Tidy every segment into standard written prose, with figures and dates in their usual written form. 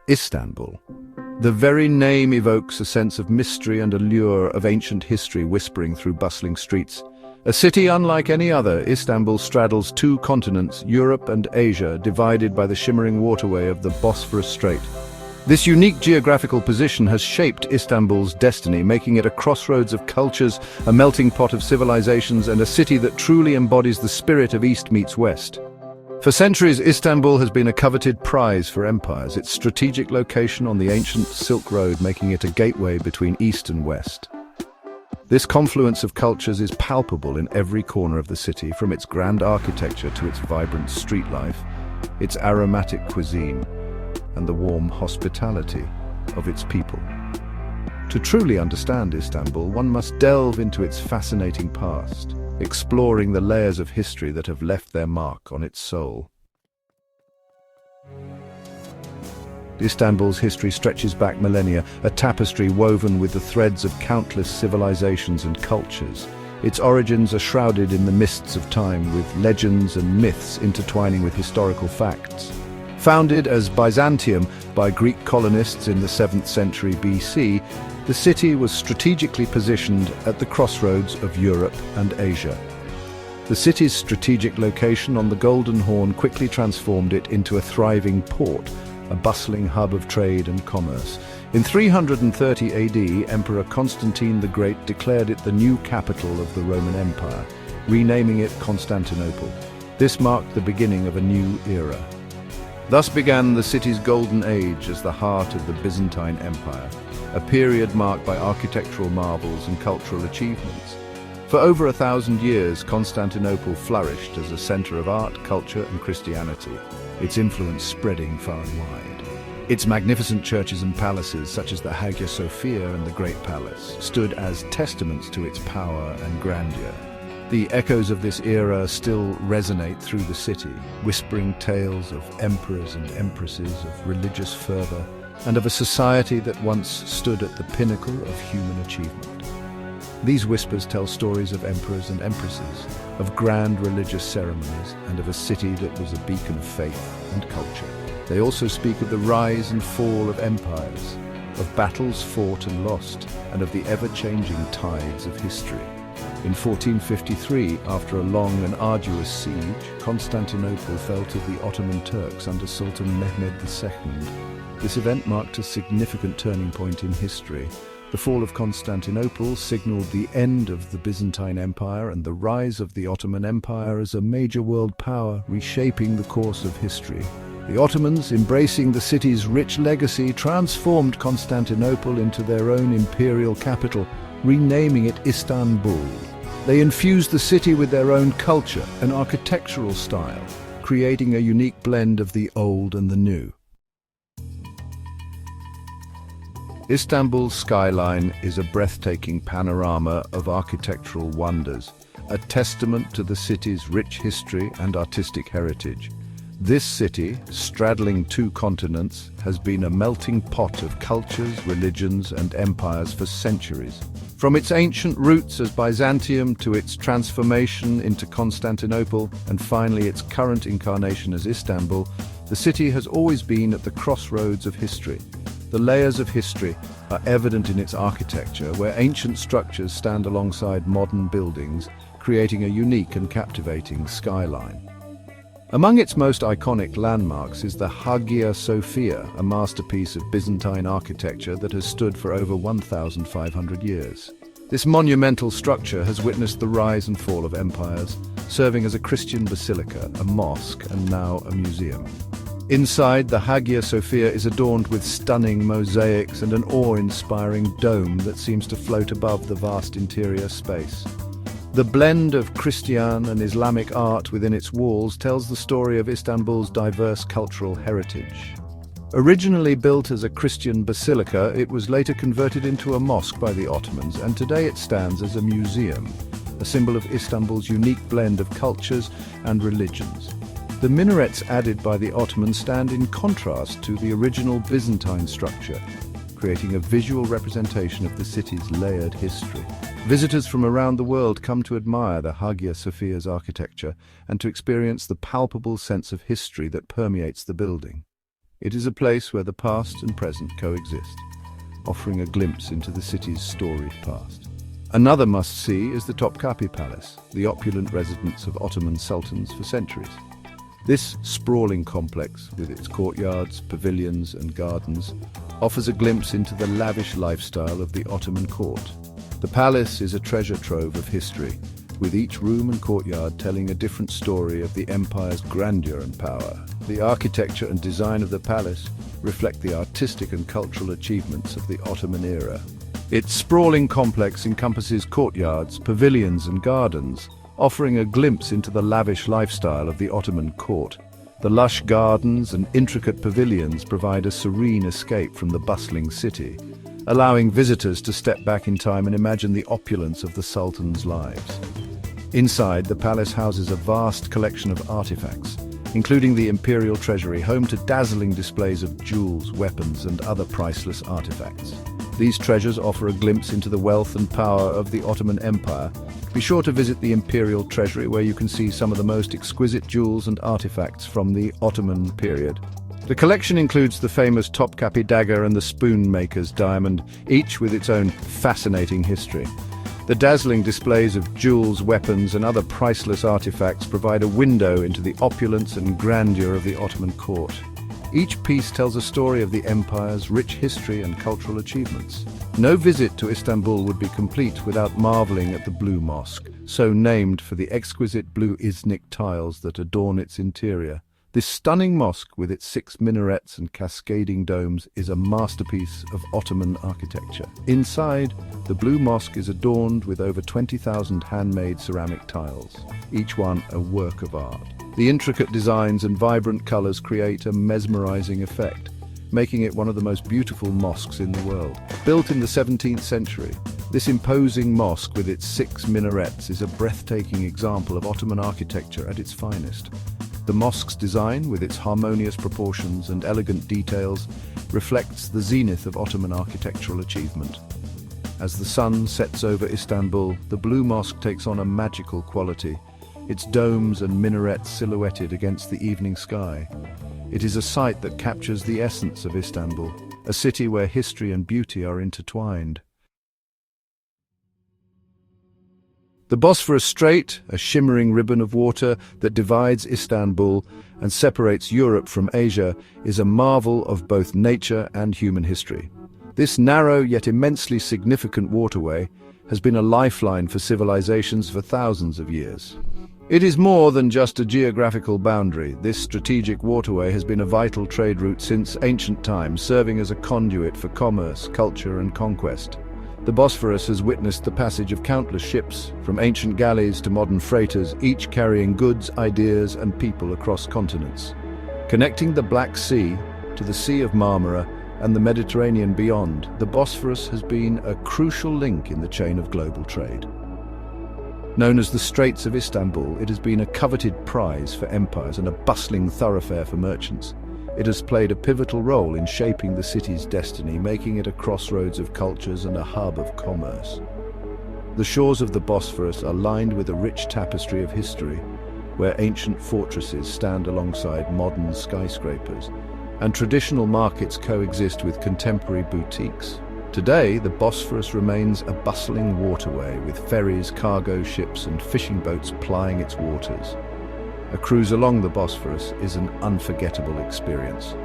Istanbul. The very name evokes a sense of mystery and allure of ancient history whispering through bustling streets. A city unlike any other, Istanbul straddles two continents, Europe and Asia, divided by the shimmering waterway of the Bosphorus Strait. This unique geographical position has shaped Istanbul's destiny, making it a crossroads of cultures, a melting pot of civilizations, and a city that truly embodies the spirit of East meets West. For centuries, Istanbul has been a coveted prize for empires, its strategic location on the ancient Silk Road making it a gateway between East and West. This confluence of cultures is palpable in every corner of the city, from its grand architecture to its vibrant street life, its aromatic cuisine, and the warm hospitality of its people. To truly understand Istanbul, one must delve into its fascinating past, exploring the layers of history that have left their mark on its soul. Istanbul's history stretches back millennia, a tapestry woven with the threads of countless civilizations and cultures. Its origins are shrouded in the mists of time, with legends and myths intertwining with historical facts. Founded as Byzantium by Greek colonists in the 7th century BC, the city was strategically positioned at the crossroads of Europe and Asia. The city's strategic location on the Golden Horn quickly transformed it into a thriving port, a bustling hub of trade and commerce. In 330 AD, Emperor Constantine the Great declared it the new capital of the Roman Empire, renaming it Constantinople. This marked the beginning of a new era. Thus began the city's golden age as the heart of the Byzantine Empire, a period marked by architectural marvels and cultural achievements. For over 1,000 years, Constantinople flourished as a center of art, culture, and Christianity, its influence spreading far and wide. Its magnificent churches and palaces, such as the Hagia Sophia and the Great Palace, stood as testaments to its power and grandeur. The echoes of this era still resonate through the city, whispering tales of emperors and empresses, of religious fervor, and of a society that once stood at the pinnacle of human achievement. These whispers tell stories of emperors and empresses, of grand religious ceremonies, and of a city that was a beacon of faith and culture. They also speak of the rise and fall of empires, of battles fought and lost, and of the ever-changing tides of history. In 1453, after a long and arduous siege, Constantinople fell to the Ottoman Turks under Sultan Mehmed II. This event marked a significant turning point in history. The fall of Constantinople signaled the end of the Byzantine Empire and the rise of the Ottoman Empire as a major world power, reshaping the course of history. The Ottomans, embracing the city's rich legacy, transformed Constantinople into their own imperial capital, renaming it Istanbul. They infused the city with their own culture and architectural style, creating a unique blend of the old and the new. Istanbul's skyline is a breathtaking panorama of architectural wonders, a testament to the city's rich history and artistic heritage. This city, straddling two continents, has been a melting pot of cultures, religions, and empires for centuries. From its ancient roots as Byzantium to its transformation into Constantinople, and finally its current incarnation as Istanbul, the city has always been at the crossroads of history. The layers of history are evident in its architecture, where ancient structures stand alongside modern buildings, creating a unique and captivating skyline. Among its most iconic landmarks is the Hagia Sophia, a masterpiece of Byzantine architecture that has stood for over 1,500 years. This monumental structure has witnessed the rise and fall of empires, serving as a Christian basilica, a mosque, and now a museum. Inside, the Hagia Sophia is adorned with stunning mosaics and an awe-inspiring dome that seems to float above the vast interior space. The blend of Christian and Islamic art within its walls tells the story of Istanbul's diverse cultural heritage. Originally built as a Christian basilica, it was later converted into a mosque by the Ottomans, and today it stands as a museum, a symbol of Istanbul's unique blend of cultures and religions. The minarets added by the Ottomans stand in contrast to the original Byzantine structure, creating a visual representation of the city's layered history. Visitors from around the world come to admire the Hagia Sophia's architecture and to experience the palpable sense of history that permeates the building. It is a place where the past and present coexist, offering a glimpse into the city's storied past. Another must-see is the Topkapi Palace, the opulent residence of Ottoman sultans for centuries. This sprawling complex, with its courtyards, pavilions and gardens, offers a glimpse into the lavish lifestyle of the Ottoman court. The palace is a treasure trove of history, with each room and courtyard telling a different story of the empire's grandeur and power. The architecture and design of the palace reflect the artistic and cultural achievements of the Ottoman era. Its sprawling complex encompasses courtyards, pavilions and gardens, offering a glimpse into the lavish lifestyle of the Ottoman court. The lush gardens and intricate pavilions provide a serene escape from the bustling city, allowing visitors to step back in time and imagine the opulence of the sultans' lives. Inside, the palace houses a vast collection of artifacts, including the imperial treasury, home to dazzling displays of jewels, weapons, and other priceless artifacts. These treasures offer a glimpse into the wealth and power of the Ottoman Empire. Be sure to visit the imperial treasury, where you can see some of the most exquisite jewels and artifacts from the Ottoman period. The collection includes the famous Topkapi dagger and the spoon-maker's diamond, each with its own fascinating history. The dazzling displays of jewels, weapons, and other priceless artifacts provide a window into the opulence and grandeur of the Ottoman court. Each piece tells a story of the empire's rich history and cultural achievements. No visit to Istanbul would be complete without marveling at the Blue Mosque, so named for the exquisite blue Iznik tiles that adorn its interior. This stunning mosque, with its 6 minarets and cascading domes, is a masterpiece of Ottoman architecture. Inside, the Blue Mosque is adorned with over 20,000 handmade ceramic tiles, each one a work of art. The intricate designs and vibrant colors create a mesmerizing effect, making it one of the most beautiful mosques in the world. Built in the 17th century, this imposing mosque with its 6 minarets is a breathtaking example of Ottoman architecture at its finest. The mosque's design, with its harmonious proportions and elegant details, reflects the zenith of Ottoman architectural achievement. As the sun sets over Istanbul, the Blue Mosque takes on a magical quality, its domes and minarets silhouetted against the evening sky. It is a sight that captures the essence of Istanbul, a city where history and beauty are intertwined. The Bosphorus Strait, a shimmering ribbon of water that divides Istanbul and separates Europe from Asia, is a marvel of both nature and human history. This narrow yet immensely significant waterway has been a lifeline for civilizations for thousands of years. It is more than just a geographical boundary. This strategic waterway has been a vital trade route since ancient times, serving as a conduit for commerce, culture, and conquest. The Bosphorus has witnessed the passage of countless ships, from ancient galleys to modern freighters, each carrying goods, ideas, and people across continents. Connecting the Black Sea to the Sea of Marmara and the Mediterranean beyond, the Bosphorus has been a crucial link in the chain of global trade. Known as the Straits of Istanbul, it has been a coveted prize for empires and a bustling thoroughfare for merchants. It has played a pivotal role in shaping the city's destiny, making it a crossroads of cultures and a hub of commerce. The shores of the Bosphorus are lined with a rich tapestry of history, where ancient fortresses stand alongside modern skyscrapers, and traditional markets coexist with contemporary boutiques. Today, the Bosphorus remains a bustling waterway, with ferries, cargo ships, and fishing boats plying its waters. A cruise along the Bosphorus is an unforgettable experience,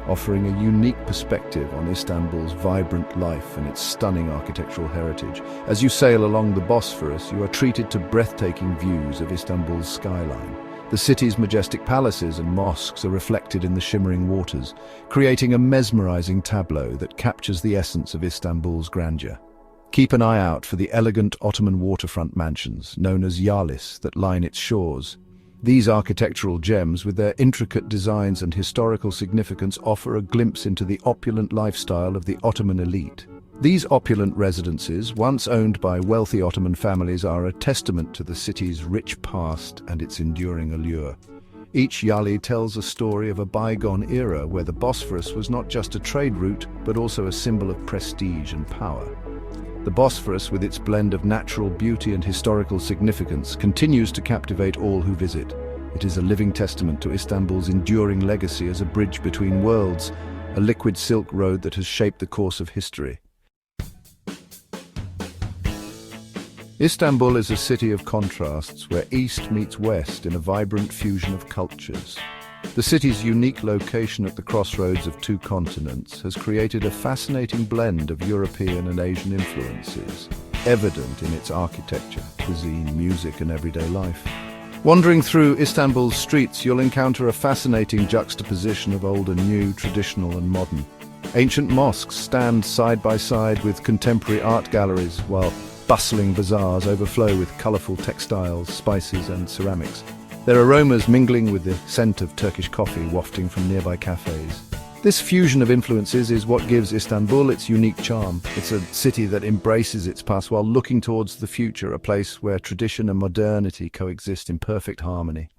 offering a unique perspective on Istanbul's vibrant life and its stunning architectural heritage. As you sail along the Bosphorus, you are treated to breathtaking views of Istanbul's skyline. The city's majestic palaces and mosques are reflected in the shimmering waters, creating a mesmerizing tableau that captures the essence of Istanbul's grandeur. Keep an eye out for the elegant Ottoman waterfront mansions, known as yalis, that line its shores. These architectural gems, with their intricate designs and historical significance, offer a glimpse into the opulent lifestyle of the Ottoman elite. These opulent residences, once owned by wealthy Ottoman families, are a testament to the city's rich past and its enduring allure. Each yali tells a story of a bygone era where the Bosphorus was not just a trade route, but also a symbol of prestige and power. The Bosphorus, with its blend of natural beauty and historical significance, continues to captivate all who visit, It is a living testament to Istanbul's enduring legacy as a bridge between worlds, a liquid silk road that has shaped the course of history. Istanbul is a city of contrasts where East meets West in a vibrant fusion of cultures. The city's unique location at the crossroads of two continents has created a fascinating blend of European and Asian influences, evident in its architecture, cuisine, music, and everyday life. Wandering through Istanbul's streets, you'll encounter a fascinating juxtaposition of old and new, traditional and modern. Ancient mosques stand side by side with contemporary art galleries, while bustling bazaars overflow with colourful textiles, spices and ceramics, their aromas mingling with the scent of Turkish coffee wafting from nearby cafes. This fusion of influences is what gives Istanbul its unique charm. It's a city that embraces its past while looking towards the future, a place where tradition and modernity coexist in perfect harmony.